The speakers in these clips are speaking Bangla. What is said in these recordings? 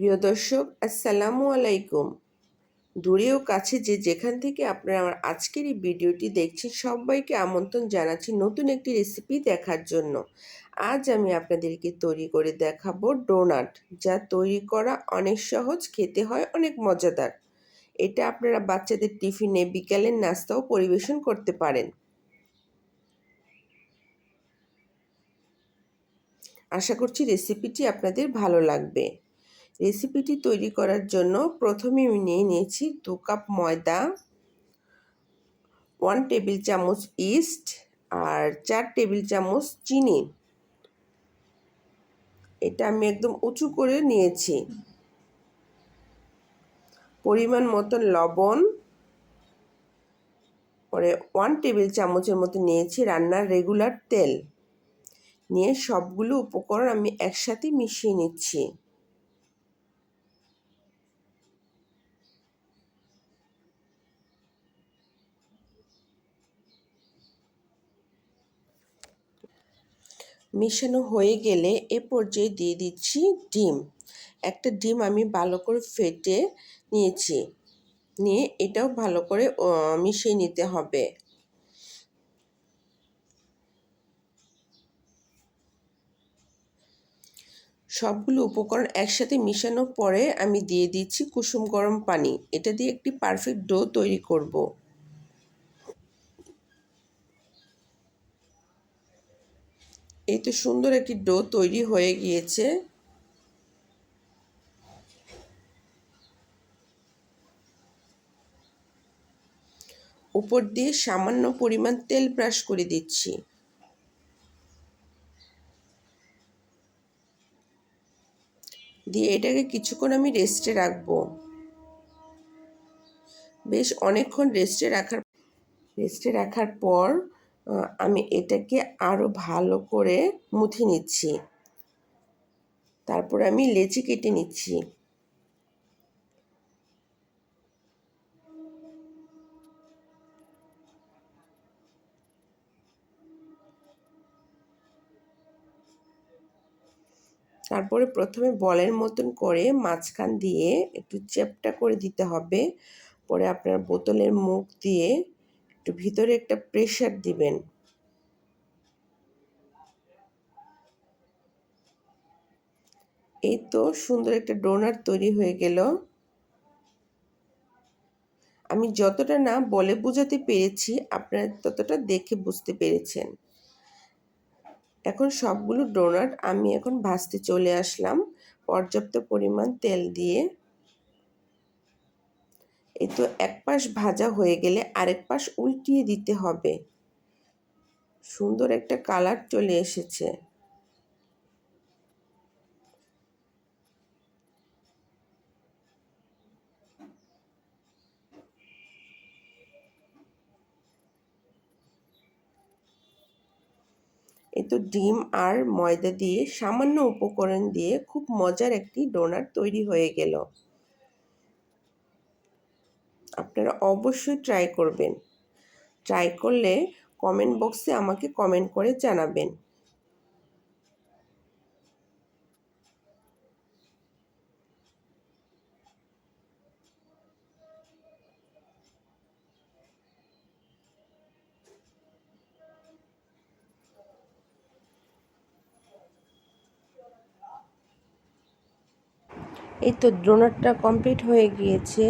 প্রিয় দর্শক, আসসালামু আলাইকুম। দূরে ও কাছে যে যেখান থেকে আপনারা আমার আজকের এই ভিডিওটি দেখছেন, সবাইকে আমন্ত্রণ জানাচ্ছি নতুন একটি রেসিপি দেখার জন্য। আজ আমি আপনাদেরকে তৈরি করে দেখাবো ডোনাট, যা তৈরি করা অনেক সহজ, খেতে হয় অনেক মজাদার। এটা আপনারা বাচ্চাদের টিফিনে, বিকালের নাস্তাও পরিবেশন করতে পারেন। আশা করছি রেসিপিটি আপনাদের ভালো লাগবে। রেসিপিটি তৈরি করার জন্য প্রথমে আমি নিয়েছি 2 কাপ ময়দা, 1 টেবিল চামচ ইস্ট আর 4 টেবিল চামচ চিনি। এটা আমি একদম উঁচু করে নিয়েছি। পরিমাণ মতো লবণ, পরে 1 টেবিল চামচের মতো নিয়েছি রান্নার রেগুলার তেল। নিয়ে সবগুলো উপকরণ আমি একসাথে মিশিয়ে নিচ্ছি। মেশানো হয়ে গেলে এ পর্যায়ে দিয়ে দিচ্ছি ডিম। একটা ডিম আমি ভালো করে ফেটে নিয়েছি। নিয়ে এটাও ভালো করে মিশিয়ে নিতে হবে। সবগুলো উপকরণ একসাথে মিশানোর পরে আমি দিয়ে দিচ্ছি কুসুম গরম পানি। এটা দিয়ে একটি পারফেক্ট ডো তৈরি করব। এই তো সুন্দর একটি ডো তৈরি হয়ে গিয়েছে। উপর দিয়ে সামান্য পরিমাণ তেল ব্রাশ করে দিচ্ছি। দিয়ে এটাকে কিছুক্ষণ আমি রেস্টে রাখবো। বেশ অনেকক্ষণ রেস্টে রাখার পর আমি এটাকে আরও ভালো করে মুথে নিচ্ছি। তারপর আমি লেচি কেটে নিচ্ছি। তারপরে প্রথমে বলের মতন করে মাঝখান দিয়ে একটু চ্যাপ্টা করে দিতে হবে। পরে আপনার বোতলের মুখ দিয়ে একটু ভিতরে একটা প্রেসার দিবেন। এই তো সুন্দর একটা ডোনাট তৈরি হয়ে গেল। আমি যতটা না বলে বোঝাতে পেরেছি, আপনারা ততটা দেখে বুঝতে পেরেছেন। এখন সবগুলো ডোনাট আমি এখন ভাজতে চলে আসলাম পর্যাপ্ত পরিমাণ তেল দিয়ে। এই তো এক পাশ ভাজা হয়ে গেলে আরেক পাশ উল্টিয়ে দিতে হবে। সুন্দর একটা কালার চলে এসেছে। এই তো ডিম আর ময়দা দিয়ে সামান্য উপকরণ দিয়ে খুব মজার একটি ডোনাট তৈরি হয়ে গেল। আপনারা অবশ্যই ট্রাই করবেন। ট্রাই করলে কমেন্ট বক্সে আমাকে কমেন্ট করে জানাবেন। এই তো ডোনাটটা কমপ্লিট হয়ে গিয়েছে।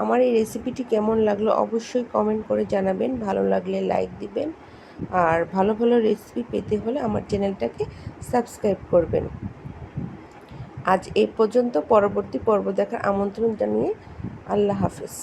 আমার এই রেসিপিটি কেমন লাগলো অবশ্যই কমেন্ট করে জানাবেন। ভালো লাগলে লাইক দিবেন। আর ভালো ভালো রেসিপি পেতে হলে আমার চ্যানেলটাকে সাবস্ক্রাইব করবেন। আজ এই পর্যন্ত। পরবর্তী পর্ব দেখার আমন্ত্রণ জানিয়ে আল্লাহ হাফেজ।